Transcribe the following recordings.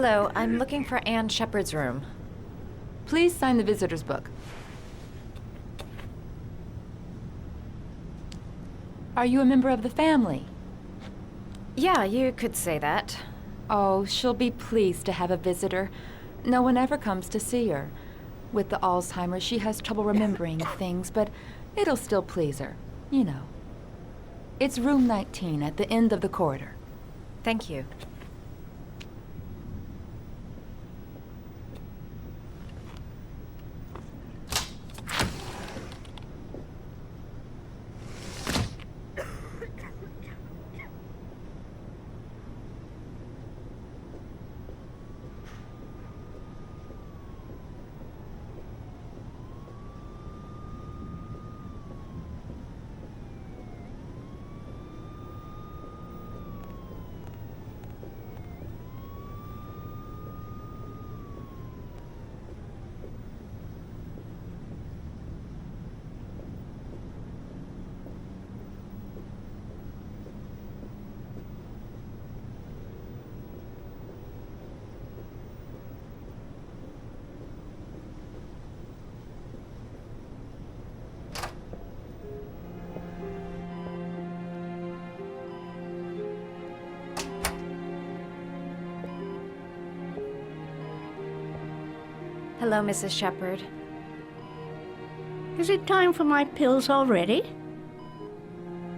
Hello, I'm looking for Anne Shepard's room. Please sign the visitor's book. Are you a member of the family? Yeah, you could say that. Oh, she'll be pleased to have a visitor. No one ever comes to see her. With the Alzheimer's, she has trouble remembering things, but it'll still please her, you know. It's room 19 at the end of the corridor. Thank you. Hello, Mrs. Shepard. Is it time for my pills already?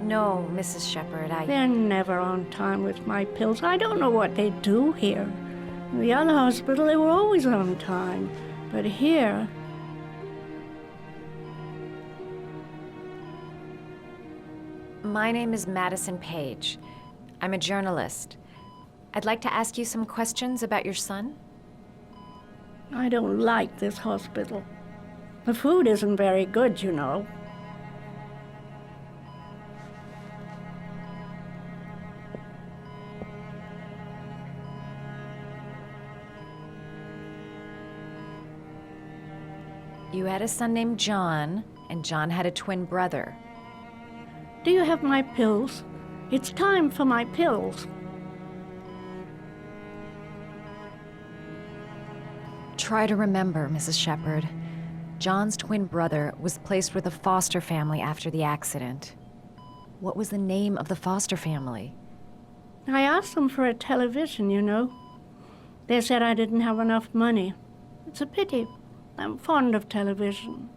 No, Mrs. Shepard, They're never on time with my pills. I don't know what they do here. In the other hospital, they were always on time. But here... My name is Madison Page. I'm a journalist. I'd like to ask you some questions about your son. I don't like this hospital. The food isn't very good, you know. You had a son named John, and John had a twin brother. Do you have my pills? It's time for my pills. Try to remember, Mrs. Shepard. John's twin brother was placed with a foster family after the accident. What was the name of the foster family? I asked them for a television, you know. They said I didn't have enough money. It's a pity. I'm fond of television.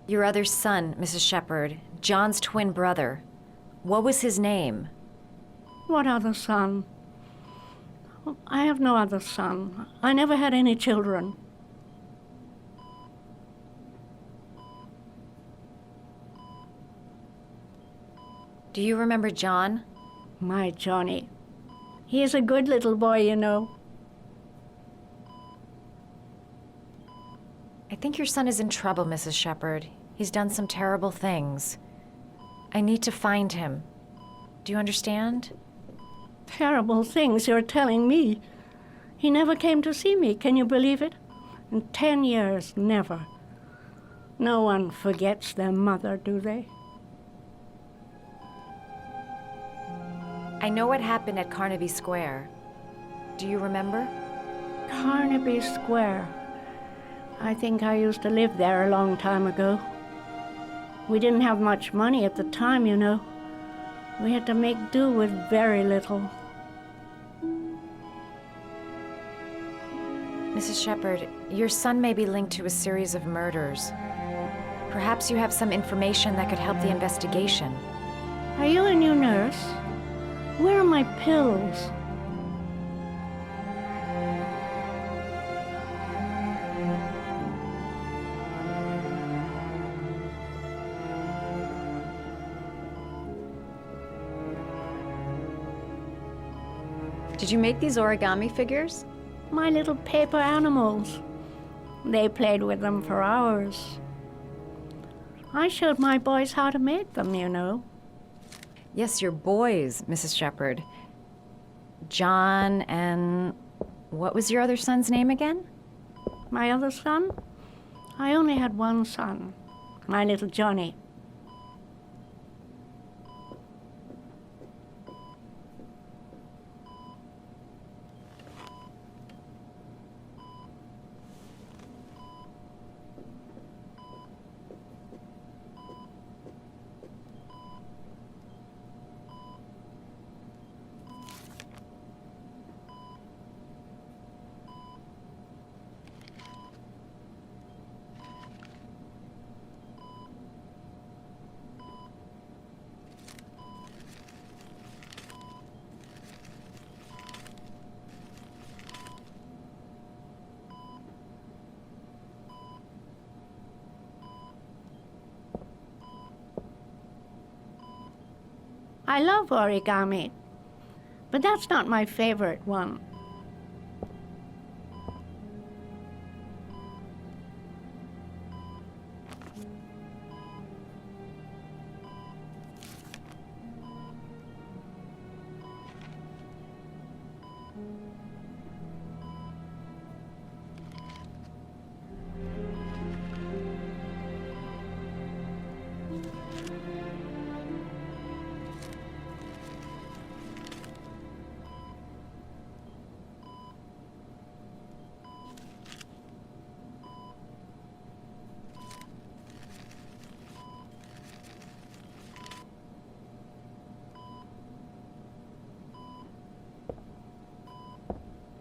Your other son, Mrs. Shepard, John's twin brother. What was his name? What other son? I have no other son. I never had any children. Do you remember John? My Johnny. He is a good little boy, you know. I think your son is in trouble, Mrs. Shepard. He's done some terrible things. I need to find him. Do you understand? Terrible things you're telling me. He never came to see me, can you believe it? In 10 years, never. No one forgets their mother, do they? I know what happened at Carnaby Square. Do you remember? Carnaby Square. I think I used to live there a long time ago. We didn't have much money at the time, you know. We had to make do with very little. Mrs. Shepard, your son may be linked to a series of murders. Perhaps you have some information that could help the investigation. Are you a new nurse? Where are my pills? Did you make these origami figures? My little paper animals. They played with them for hours. I showed my boys how to make them, you know. Yes, your boys, Mrs. Shepard. John and... what was your other son's name again? My other son? I only had one son, my little Johnny. I love origami, but that's not my favorite one.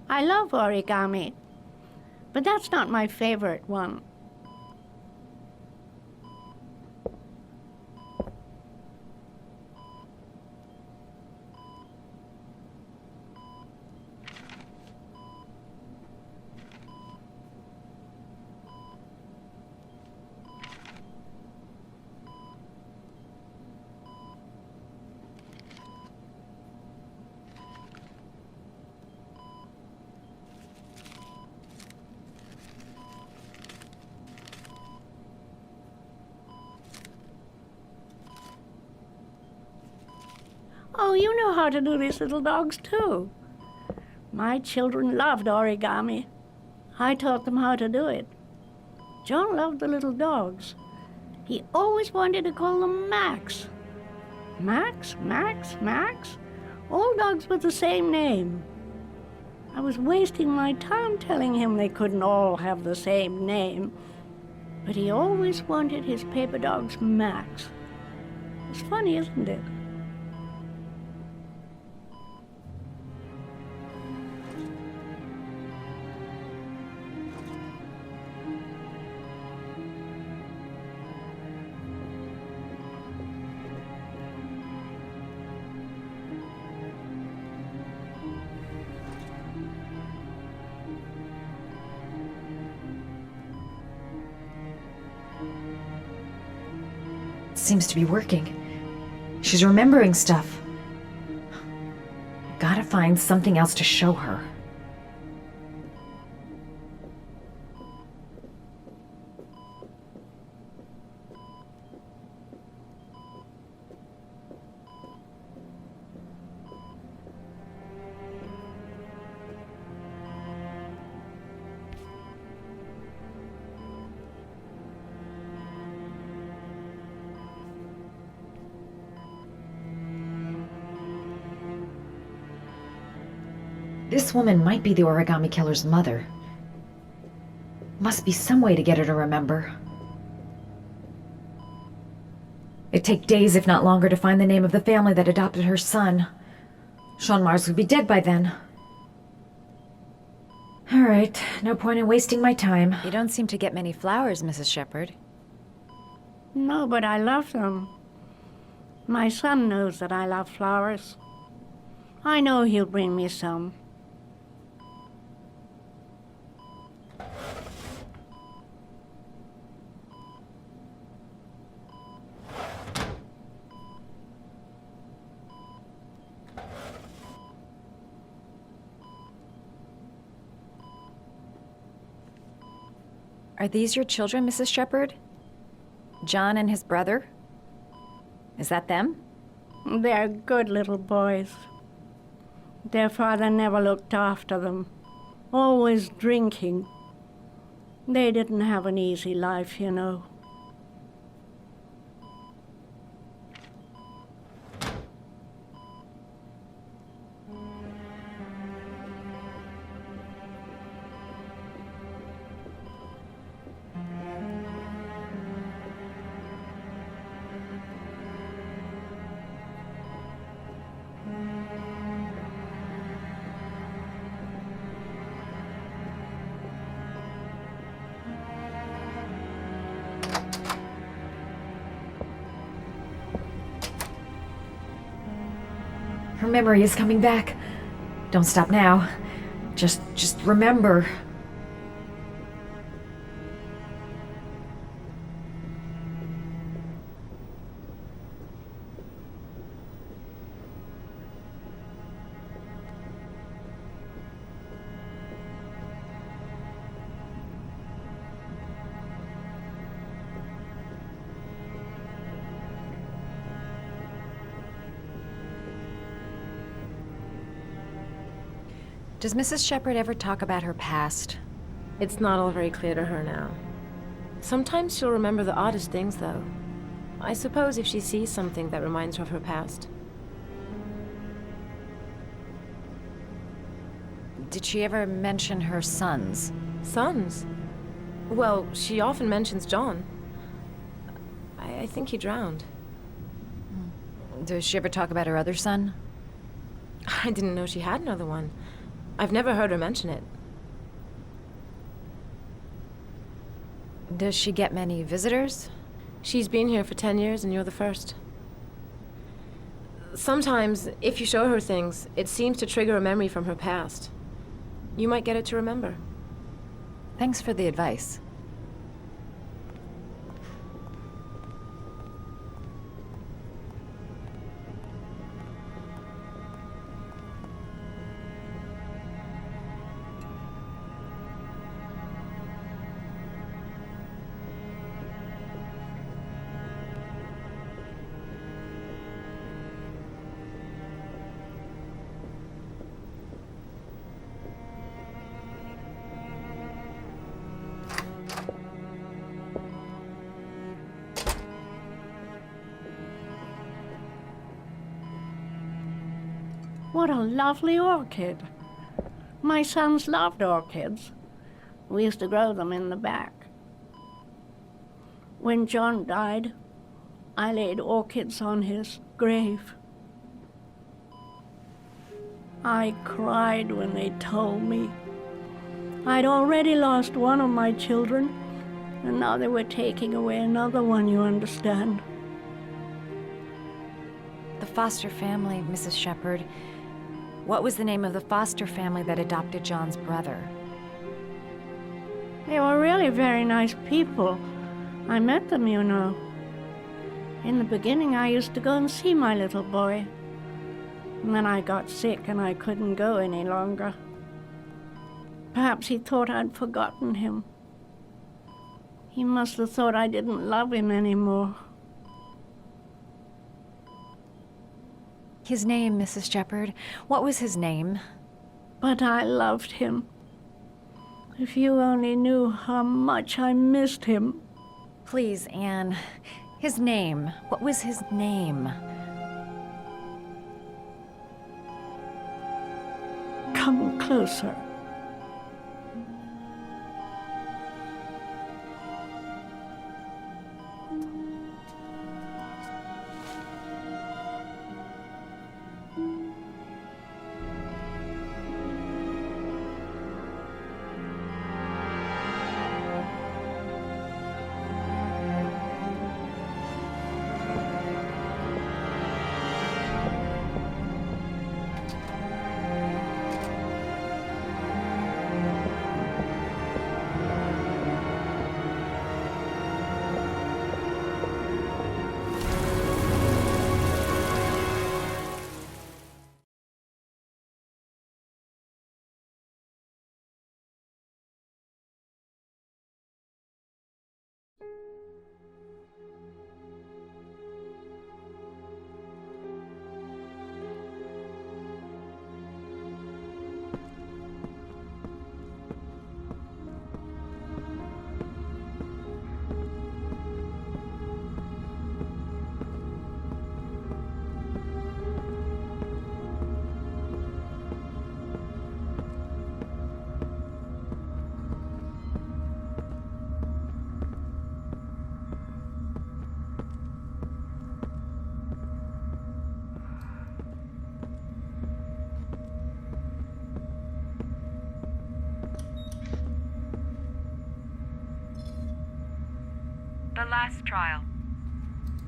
I love origami, but that's not my favorite one. Oh, you know how to do these little dogs, too. My children loved origami. I taught them how to do it. John loved the little dogs. He always wanted to call them Max. Max, Max, Max? All dogs with the same name. I was wasting my time telling him they couldn't all have the same name. But he always wanted his paper dogs Max. It's funny, isn't it? Seems to be working. She's remembering stuff. Gotta find something else to show her. This woman might be the origami killer's mother. Must be some way to get her to remember. It'd take days, if not longer, to find the name of the family that adopted her son. Sean Mars would be dead by then. All right, no point in wasting my time. You don't seem to get many flowers, Mrs. Shepherd. No, but I love them. My son knows that I love flowers. I know he'll bring me some. Are these your children, Mrs. Shepherd? John and his brother? Is that them? They're good little boys. Their father never looked after them, always drinking. They didn't have an easy life, you know. Her memory is coming back. Don't stop now. Just remember. Does Mrs. Shepherd ever talk about her past? It's not all very clear to her now. Sometimes she'll remember the oddest things, though. I suppose if she sees something that reminds her of her past. Did she ever mention her sons? Sons? Well, she often mentions John. I think he drowned. Does she ever talk about her other son? I didn't know she had another one. I've never heard her mention it. Does she get many visitors? She's been here for 10 years and you're the first. Sometimes, if you show her things, it seems to trigger a memory from her past. You might get it to remember. Thanks for the advice. What a lovely orchid. My sons loved orchids. We used to grow them in the back. When John died, I laid orchids on his grave. I cried when they told me. I'd already lost one of my children, and now they were taking away another one, you understand. The foster family, Mrs. Shepherd. What was the name of the foster family that adopted John's brother? They were really very nice people. I met them, you know. In the beginning, I used to go and see my little boy. And then I got sick and I couldn't go any longer. Perhaps he thought I'd forgotten him. He must have thought I didn't love him anymore. His name, Mrs. Shepherd. What was his name? But I loved him. If you only knew how much I missed him. Please, Anne. His name. What was his name? Come closer. The last trial.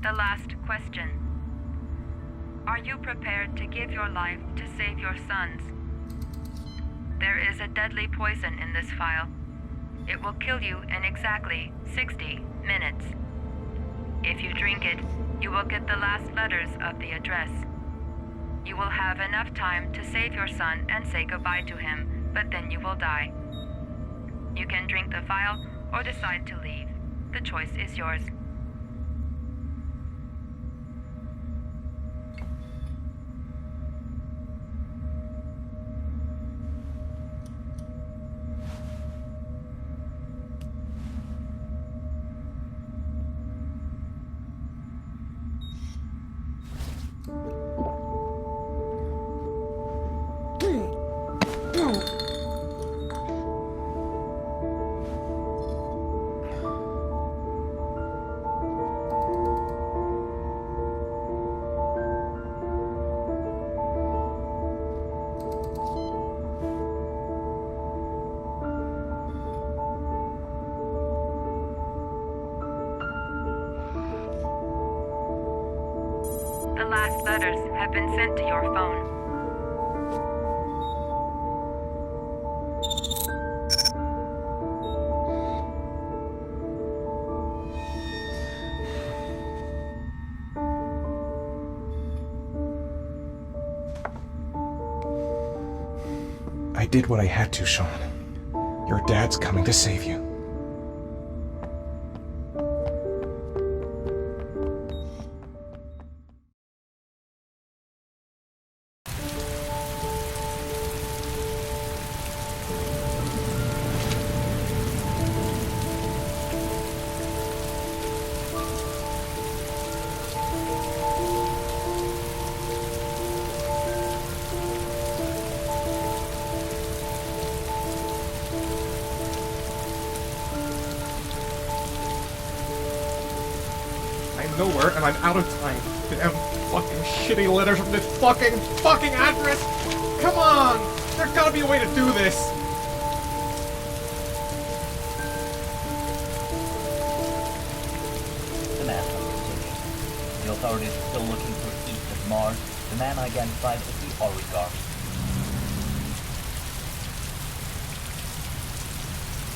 The last question. Are you prepared to give your life to save your sons? There is a deadly poison in this file. It will kill you in exactly 60 minutes. If you drink it, you will get the last letters of the address. You will have enough time to save your son and say goodbye to him, but then you will die. You can drink the vial or decide to leave. The choice is yours. you! The last letters have been sent to your phone. I did what I had to, Sean. Your dad's coming to save you. I'm nowhere and I'm out of time. Damn fucking shitty letters from this fucking address! Come on! There's gotta be a way to do this! The manhunt continues. The authorities are still looking for Ethan Mars, the man identified as the oligarch.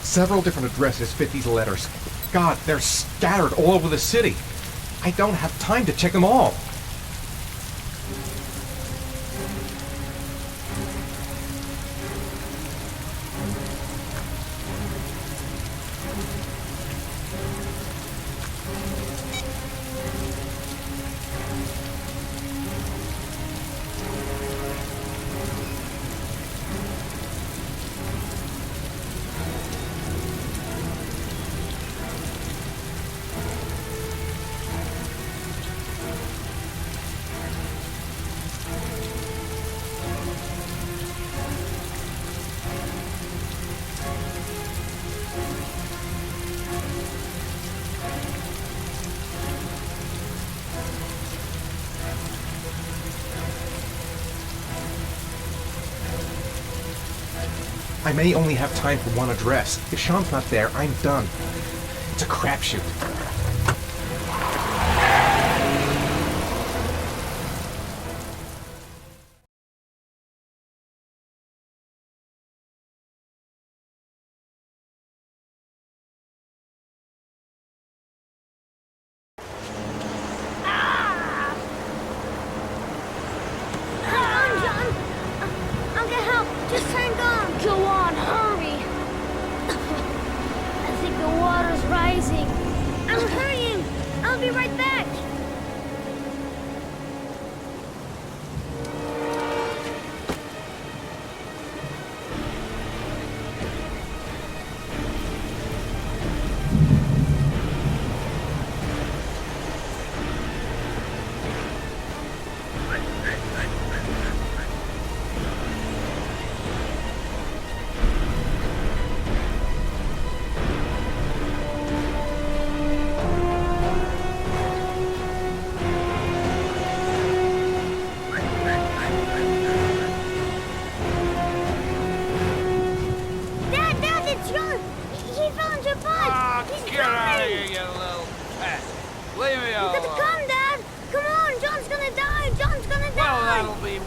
Several different addresses fit these letters. God, they're scattered all over the city. I don't have time to check them all. I may only have time for one address. If Sean's not there, I'm done. It's a crapshoot. Just hang on! Go on, hurry! I think the water's rising. I'm hurrying! I'll be right back!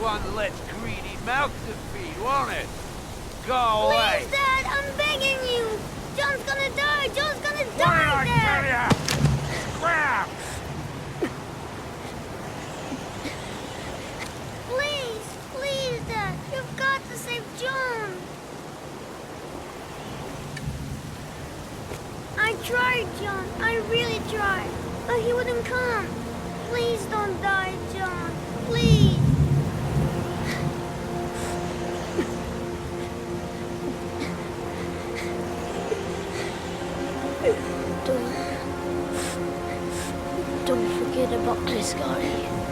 One less greedy mouth to feed, won't it? Go away! Please, Dad, I'm begging you! John's gonna die! John's gonna What die, did I Dad! tell ya? Crap! Please, please, Dad, you've got to save John! I tried, John, I really tried, but he wouldn't come. Please don't die, John, please! Don't forget about this guy.